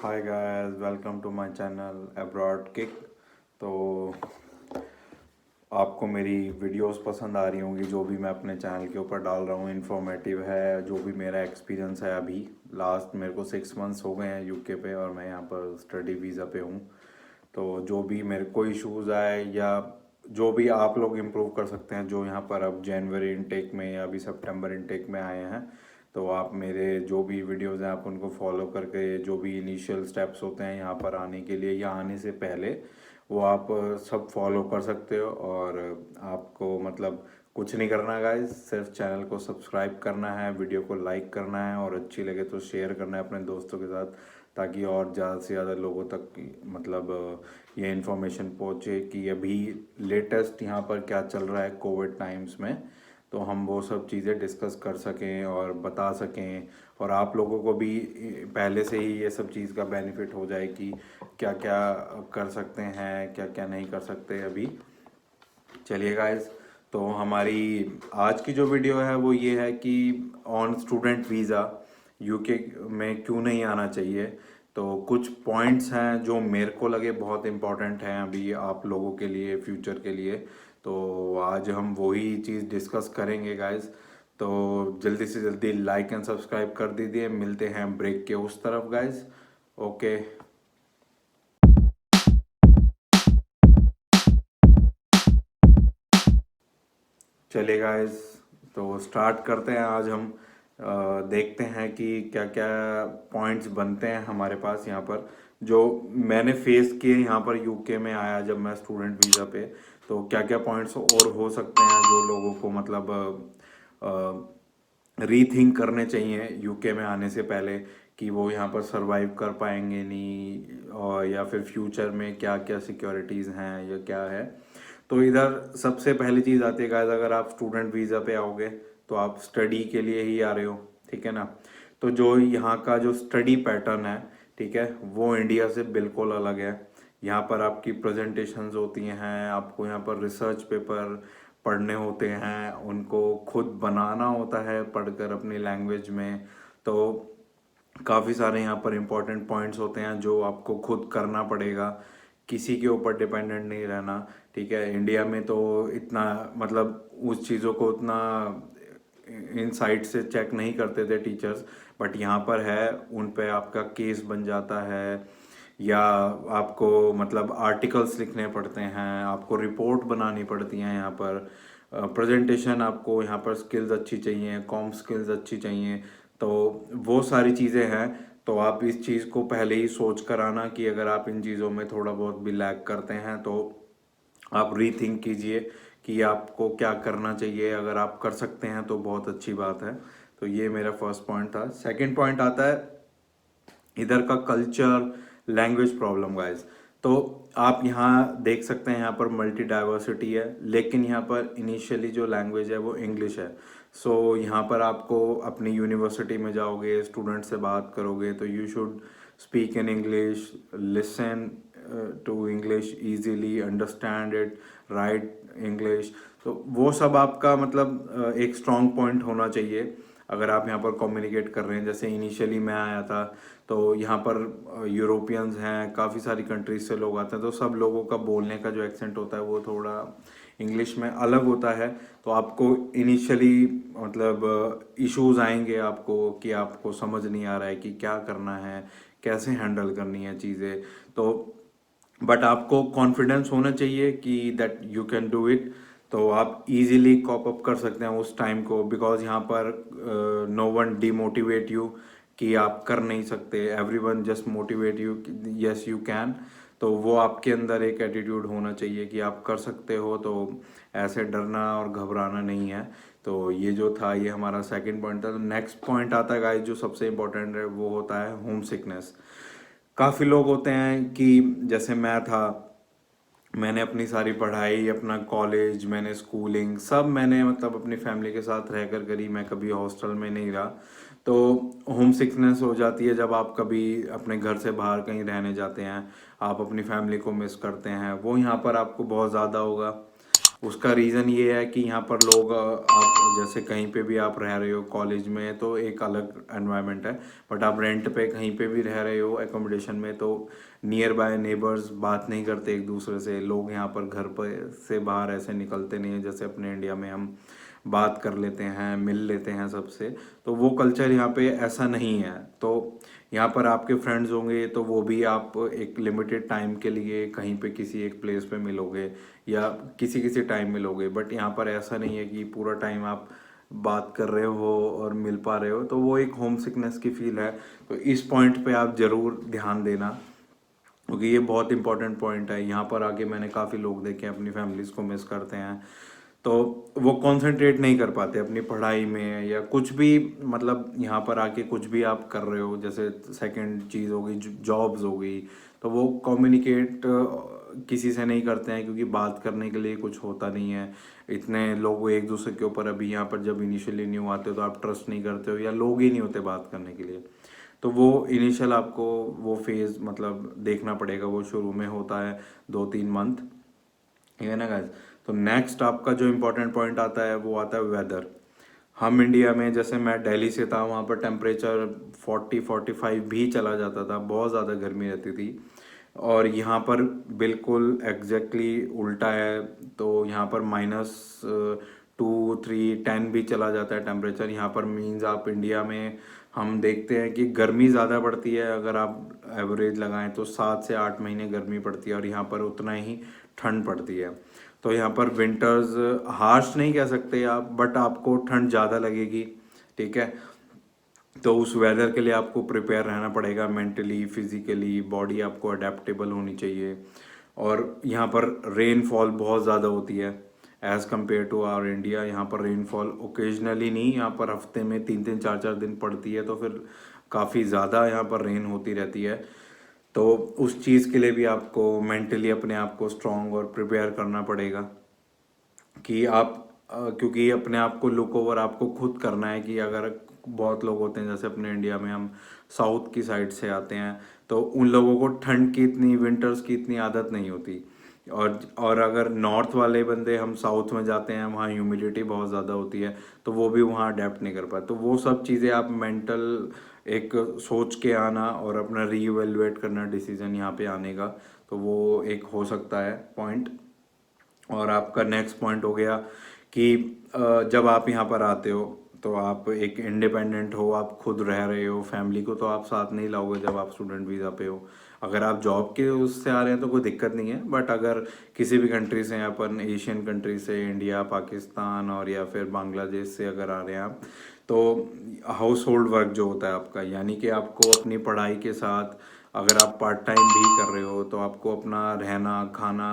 Hi guys, welcome to my channel abroad kick. तो आपको मेरी वीडियोस पसंद आ रही होंगी जो भी मैं अपने चैनल के ऊपर डाल रहा हूँ, इन्फॉर्मेटिव है। जो भी मेरा एक्सपीरियंस है अभी लास्ट मेरे को 6 मंथ्स हो गए हैं यूके पे और मैं यहाँ पर स्टडी वीज़ा पे हूँ। तो जो भी मेरे को इश्यूज़ आए या जो भी आप लोग इम्प्रूव कर सकते हैं, जो यहाँ पर अब जनवरी इनटेक में या अभी सितंबर इनटेक में आए हैं, तो आप मेरे जो भी वीडियोस हैं आप उनको फॉलो करके जो भी इनिशियल स्टेप्स होते हैं यहाँ पर आने के लिए या आने से पहले वो आप सब फॉलो कर सकते हो। और आपको मतलब कुछ नहीं करना गाइस, सिर्फ चैनल को सब्सक्राइब करना है, वीडियो को लाइक करना है और अच्छी लगे तो शेयर करना है अपने दोस्तों के साथ, ताकि और ज़्यादा से ज़्यादा लोगों तक मतलब ये इन्फॉर्मेशन पहुँचे कि अभी लेटेस्ट यहाँ पर क्या चल रहा है कोविड टाइम्स में। तो हम वो सब चीज़ें डिस्कस कर सकें और बता सकें और आप लोगों को भी पहले से ही ये सब चीज़ का बेनिफिट हो जाए कि क्या क्या कर सकते हैं, क्या क्या नहीं कर सकते अभी। चलिए गाइस, तो हमारी आज की जो वीडियो है वो ये है कि ऑन स्टूडेंट वीज़ा यूके में क्यों नहीं आना चाहिए। तो कुछ पॉइंट्स हैं जो मेरे को लगे बहुत इम्पोर्टेंट हैं अभी आप लोगों के लिए, फ्यूचर के लिए। तो आज हम वही चीज़ डिस्कस करेंगे गाइस। तो जल्दी से जल्दी लाइक एंड सब्सक्राइब कर दीजिए। मिलते हैं ब्रेक के उस तरफ गाइस। ओके, चलिए गाइस, तो स्टार्ट करते हैं। आज हम देखते हैं कि क्या क्या पॉइंट्स बनते हैं हमारे पास यहाँ पर, जो मैंने फेस किए यहाँ पर यूके में आया जब मैं स्टूडेंट वीज़ा पे। तो क्या क्या पॉइंट्स और हो सकते हैं जो लोगों को मतलब रीथिंक करने चाहिए यूके में आने से पहले, कि वो यहाँ पर सरवाइव कर पाएंगे नहीं, और या फिर फ्यूचर में क्या क्या सिक्योरिटीज़ हैं या क्या है। तो इधर सबसे पहली चीज़ आती है गाइस, अगर आप स्टूडेंट वीज़ा पे आओगे तो आप स्टडी के लिए ही आ रहे हो, ठीक है ना। तो जो यहाँ का जो स्टडी पैटर्न है, ठीक है, वो इंडिया से बिल्कुल अलग है। यहाँ पर आपकी प्रेजेंटेशंस होती हैं, आपको यहाँ पर रिसर्च पेपर पढ़ने होते हैं, उनको खुद बनाना होता है पढ़कर अपनी लैंग्वेज में। तो काफ़ी सारे यहाँ पर इम्पोर्टेंट पॉइंट्स होते हैं जो आपको खुद करना पड़ेगा, किसी के ऊपर डिपेंडेंट नहीं रहना, ठीक है। इंडिया में तो इतना मतलब उस चीज़ों को उतना इन साइड से चेक नहीं करते थे टीचर्स, बट यहाँ पर है, उन पे आपका केस बन जाता है, या आपको मतलब आर्टिकल्स लिखने पड़ते हैं, आपको रिपोर्ट बनानी पड़ती हैं यहाँ पर, प्रेजेंटेशन आपको यहाँ पर स्किल्स अच्छी चाहिए, कॉम स्किल्स अच्छी चाहिए। तो वो सारी चीज़ें हैं। तो आप इस चीज़ को पहले ही सोच कर आना कि अगर आप इन चीज़ों में थोड़ा बहुत भी लैग करते हैं तो आप रीथिंक कीजिए कि आपको क्या करना चाहिए। अगर आप कर सकते हैं तो बहुत अच्छी बात है। तो ये मेरा फर्स्ट पॉइंट था। सेकंड पॉइंट आता है इधर का कल्चर, लैंग्वेज प्रॉब्लम गाइस। तो आप यहाँ देख सकते हैं, यहाँ पर मल्टी डाइवर्सिटी है, लेकिन यहाँ पर इनिशियली जो लैंग्वेज है वो इंग्लिश है। सो यहाँ पर आपको अपनी यूनिवर्सिटी में जाओगे, स्टूडेंट से बात करोगे, तो you should speak in English, listen to English easily, understand it, write English. तो वो सब आपका मतलब एक स्ट्रॉन्ग पॉइंट होना चाहिए अगर आप यहाँ पर कम्युनिकेट कर रहे हैं। जैसे इनिशियली मैं आया था तो यहाँ पर यूरोपियंस हैं, काफ़ी सारी कंट्रीज से लोग आते हैं, तो सब लोगों का बोलने का जो एक्सेंट होता है वो थोड़ा इंग्लिश में अलग होता है। तो आपको इनिशियली मतलब इश्यूज आएंगे आपको कि आपको समझ नहीं आ रहा है कि क्या करना है, कैसे हैंडल करनी है चीज़ें। तो बट आपको कॉन्फिडेंस होना चाहिए कि that you can do it. तो आप इजीली कॉप अप कर सकते हैं उस टाइम को, बिकॉज यहाँ पर नो वन डिमोटिवेट यू कि आप कर नहीं सकते, every one just motivate you, yes you can. तो वो आपके अंदर एक एटीट्यूड होना चाहिए कि आप कर सकते हो, तो ऐसे डरना और घबराना नहीं है। तो ये जो था ये हमारा सेकंड पॉइंट था। तो नेक्स्ट पॉइंट आता है गाइस जो सबसे इम्पोर्टेंट है, वो होता है होम सिकनेस। काफ़ी लोग होते हैं कि जैसे मैं था, मैंने अपनी सारी पढ़ाई, अपना कॉलेज, मैंने स्कूलिंग सब मैंने मतलब अपनी फैमिली के साथ रहकर करी, मैं कभी हॉस्टल में नहीं रहा। तो होम सिकनेस हो जाती है जब आप कभी अपने घर से बाहर कहीं रहने जाते हैं, आप अपनी फैमिली को मिस करते हैं, वो यहाँ पर आपको बहुत ज़्यादा होगा। उसका रीज़न ये है कि यहाँ पर लोग आप जैसे कहीं पे भी आप रह रहे हो कॉलेज में तो एक अलग एनवायरनमेंट है, बट आप रेंट पे कहीं पे भी रह रहे हो एकोमोडेशन में तो नियर बाय नेबर्स बात नहीं करते एक दूसरे से। लोग यहाँ पर घर पर से बाहर ऐसे निकलते नहीं है जैसे अपने इंडिया में हम बात कर लेते हैं, मिल लेते हैं सबसे। तो वो कल्चर यहाँ पे ऐसा नहीं है। तो यहाँ पर आपके फ्रेंड्स होंगे तो वो भी आप एक लिमिटेड टाइम के लिए कहीं पे किसी एक प्लेस पे मिलोगे या किसी किसी टाइम मिलोगे, बट यहाँ पर ऐसा नहीं है कि पूरा टाइम आप बात कर रहे हो और मिल पा रहे हो। तो वो एक होम सिकनेस की फील है। तो इस पॉइंट पे आप ज़रूर ध्यान देना, क्योंकि ये बहुत इंपॉर्टेंट पॉइंट है। यहाँ पर आके मैंने काफ़ी लोग देखे अपनी फैमिलीज़ को मिस करते हैं, तो वो कंसंट्रेट नहीं कर पाते अपनी पढ़ाई में या कुछ भी। मतलब यहाँ पर आके कुछ भी आप कर रहे हो, जैसे सेकंड चीज़ हो गई जॉब्स हो गई, तो वो कम्युनिकेट किसी से नहीं करते हैं क्योंकि बात करने के लिए कुछ होता नहीं है। इतने लोग एक दूसरे के ऊपर, अभी यहाँ पर जब इनिशियली न्यू आते हो तो आप ट्रस्ट नहीं करते हो या लोग ही नहीं होते बात करने के लिए। तो वो इनिशियल आपको वो फेज़ मतलब देखना पड़ेगा, वो शुरू में होता है 2-3 मंथ, ठीक है ना गाइस। तो नेक्स्ट आपका जो इम्पोर्टेंट पॉइंट आता है वो आता है वेदर। हम इंडिया में, जैसे मैं दिल्ली से था, वहाँ पर टेम्परेचर 40-45 भी चला जाता था, बहुत ज़्यादा गर्मी रहती थी। और यहाँ पर बिल्कुल एग्जैक्टली उल्टा है। तो यहाँ पर -2, 3, 10 भी चला जाता है टेम्परेचर। यहाँ पर मीन्स आप इंडिया में हम देखते हैं कि गर्मी ज़्यादा पड़ती है। अगर आप एवरेज लगाएं तो 7 से 8 महीने गर्मी पड़ती है और यहाँ पर उतना ही ठंड पड़ती है। तो यहाँ पर विंटर्स हार्श नहीं कह सकते आप, बट आपको ठंड ज़्यादा लगेगी, ठीक है। तो उस वेदर के लिए आपको प्रिपेयर रहना पड़ेगा, मेंटली फिजिकली बॉडी आपको अडेप्टेबल होनी चाहिए। और यहाँ पर रेनफॉल बहुत ज़्यादा होती है as compare to our India. यहाँ पर रेनफॉल ओकेजनली नहीं, यहाँ पर हफ्ते में 3-3, 4-4 दिन पड़ती है, तो फिर काफ़ी ज़्यादा यहाँ पर रेन होती रहती है। तो उस चीज़ के लिए भी आपको मेंटली अपने आप को स्ट्रॉन्ग और प्रिपेयर करना पड़ेगा कि आप क्योंकि अपने आप को लुक ओवर आपको खुद करना है। कि अगर बहुत लोग होते हैं जैसे अपने इंडिया में, हम साउथ की साइड से आते हैं, तो उन लोगों को ठंड की इतनी, विंटर्स की इतनी आदत नहीं होती। और अगर नॉर्थ वाले बंदे हम साउथ में जाते हैं, वहाँ ह्यूमिडिटी बहुत ज़्यादा होती है, तो वो भी वहाँ अडेप्ट नहीं कर पाते। तो वो सब चीज़ें आप मेंटल एक सोच के आना और अपना रीइवेलुएट करना डिसीजन यहाँ पे आने का, तो वो एक हो सकता है पॉइंट। और आपका नेक्स्ट पॉइंट हो गया कि जब आप यहाँ पर आते हो तो आप एक इंडिपेंडेंट हो, आप खुद रह रहे हो। फैमिली को तो आप साथ नहीं लाओगे जब आप स्टूडेंट वीज़ा पे हो। अगर आप जॉब के उससे आ रहे हैं तो कोई दिक्कत नहीं है, बट अगर किसी भी कंट्री से, अपन एशियन कंट्री से, इंडिया, पाकिस्तान और या फिर बांग्लादेश से अगर आ रहे हैं आप, तो हाउस होल्ड वर्क जो होता है आपका, यानी कि आपको अपनी पढ़ाई के साथ अगर आप पार्ट टाइम भी कर रहे हो तो आपको अपना रहना खाना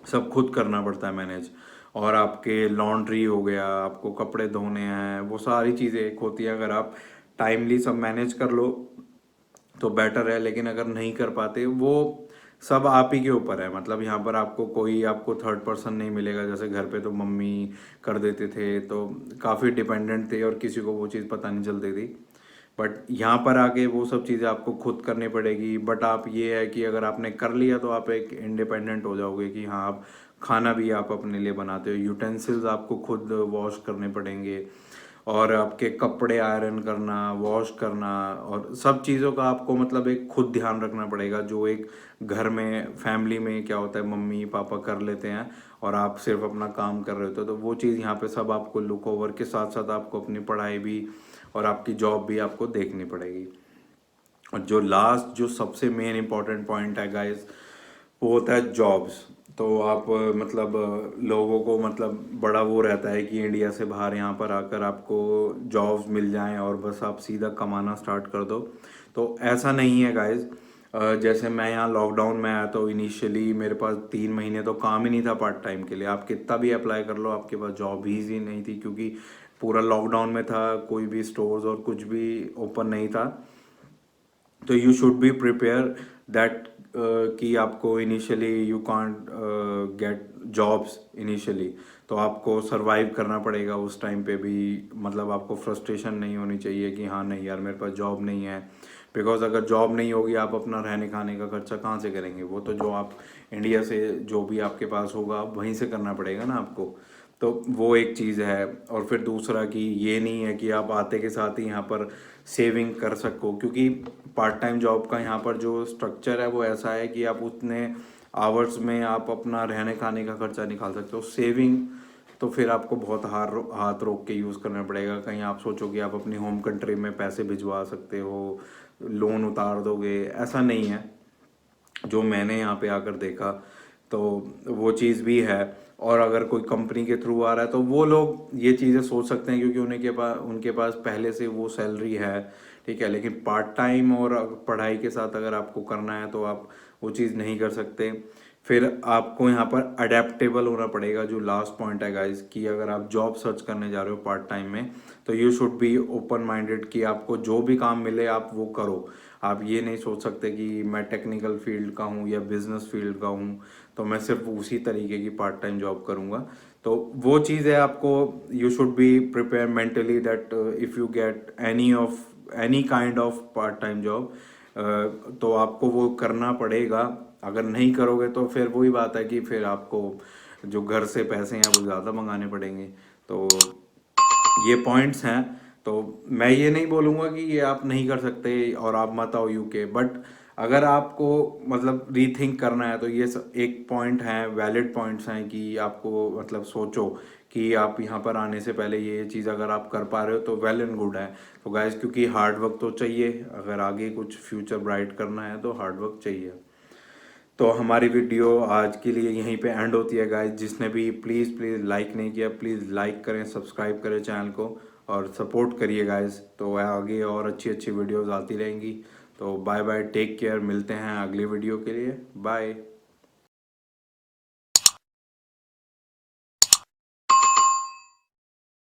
सब खुद करना पड़ता है मैनेज। और आपके लॉन्ड्री हो गया, आपको कपड़े धोने हैं, वो सारी चीज़ें एक होती है। अगर आप टाइमली सब मैनेज कर लो तो बेटर है, लेकिन अगर नहीं कर पाते, वो सब आप ही के ऊपर है। मतलब यहाँ पर आपको कोई आपको थर्ड पर्सन नहीं मिलेगा। जैसे घर पे तो मम्मी कर देते थे, तो काफ़ी डिपेंडेंट थे और किसी को वो चीज़ पता नहीं चलती थी। बट यहाँ पर आके वो सब चीज़ें आपको खुद करनी पड़ेगी। बट आप, ये है कि अगर आपने कर लिया तो आप एक इंडिपेंडेंट हो जाओगे कि हाँ, आप खाना भी आप अपने लिए बनाते हो, यूटेंसिल्स आपको खुद वॉश करने पड़ेंगे, और आपके कपड़े आयरन करना, वॉश करना, और सब चीज़ों का आपको मतलब एक खुद ध्यान रखना पड़ेगा। जो एक घर में फैमिली में क्या होता है, मम्मी पापा कर लेते हैं और आप सिर्फ अपना काम कर रहे होते हो, तो वो चीज़ यहाँ पे सब आपको लुक ओवर के साथ साथ आपको अपनी पढ़ाई भी और आपकी जॉब भी आपको देखनी पड़ेगी। और जो लास्ट, जो सबसे मेन इंपॉर्टेंट पॉइंट है गाइस, वो होता है जॉब्स। तो आप मतलब लोगों को मतलब बड़ा वो रहता है कि इंडिया से बाहर यहाँ पर आकर आपको जॉब्स मिल जाएं और बस आप सीधा कमाना स्टार्ट कर दो। तो ऐसा नहीं है गाइस। जैसे मैं यहाँ लॉकडाउन में आया तो इनिशियली मेरे पास 3 महीने तो काम ही नहीं था पार्ट टाइम के लिए। आप कितना भी अप्लाई कर लो, आपके पास जॉब ही नहीं थी, क्योंकि पूरा लॉकडाउन में था, कोई भी स्टोर्स और कुछ भी ओपन नहीं था। तो you should be prepare that कि आपको initially you can't get jobs initially. तो आपको सरवाइव करना पड़ेगा उस टाइम पे भी। मतलब आपको फ्रस्ट्रेशन नहीं होनी चाहिए कि हाँ नहीं यार मेरे पास जॉब नहीं है, बिकॉज अगर जॉब नहीं होगी आप अपना रहने खाने का खर्चा कहाँ से करेंगे? वो तो जो आप इंडिया से जो भी आपके पास होगा वहीं से करना पड़ेगा ना आपको। तो वो एक चीज़ है। और फिर दूसरा कि ये नहीं है कि आप आते के साथ ही यहाँ पर सेविंग कर सको, क्योंकि पार्ट टाइम जॉब का यहाँ पर जो स्ट्रक्चर है वो ऐसा है कि आप उतने आवर्स में आप अपना रहने खाने का खर्चा निकाल सकते हो। सेविंग तो फिर आपको बहुत हाथ रोक के यूज़ करना पड़ेगा। कहीं आप सोचो कि आप अपनी होम कंट्री में पैसे भिजवा सकते हो, लोन उतार दोगे, ऐसा नहीं है। जो मैंने यहाँ पे आकर देखा तो वो चीज़ भी है। और अगर कोई कंपनी के थ्रू आ रहा है तो वो लोग ये चीज़ें सोच सकते हैं, क्योंकि उनके पास पहले से वो सैलरी है, ठीक है। लेकिन पार्ट टाइम और पढ़ाई के साथ अगर आपको करना है तो आप वो चीज़ नहीं कर सकते। फिर आपको यहाँ पर अडेप्टेबल होना पड़ेगा, जो लास्ट पॉइंट है गाइस, कि अगर आप जॉब सर्च करने जा रहे हो पार्ट टाइम में तो you should be open minded कि आपको जो भी काम मिले आप वो करो। आप ये नहीं सोच सकते कि मैं टेक्निकल फील्ड का हूँ या बिजनेस फील्ड का हूँ तो मैं सिर्फ उसी तरीके की पार्ट टाइम जॉब करूँगा। तो वो चीज़ है, आपको you should be prepare mentally that if you get any kind of part time job तो आपको वो करना पड़ेगा। अगर नहीं करोगे तो फिर वही बात है कि फिर आपको जो घर से पैसे हैं वो ज़्यादा मंगाने पड़ेंगे। तो ये पॉइंट्स हैं। तो मैं ये नहीं बोलूँगा कि ये आप नहीं कर सकते और आप मत आओ यूके, बट अगर आपको मतलब रीथिंक करना है तो ये एक पॉइंट है, वैलिड पॉइंट्स हैं कि आपको मतलब सोचो कि आप यहाँ पर आने से पहले ये चीज़ अगर आप कर पा रहे हो तो वेल एंड गुड है। तो गाइस, क्योंकि हार्ड वर्क तो चाहिए, अगर आगे कुछ फ्यूचर ब्राइट करना है तो हार्ड वर्क चाहिए। तो हमारी वीडियो आज के लिए यहीं पे एंड होती है गाइस। जिसने भी प्लीज़ प्लीज़ लाइक नहीं किया, प्लीज़ लाइक करें, सब्सक्राइब करें चैनल को और सपोर्ट करिए गाइस। तो आगे और अच्छी अच्छी वीडियोस आती रहेंगी। तो बाय बाय, टेक केयर, मिलते हैं अगली वीडियो के लिए, बाय।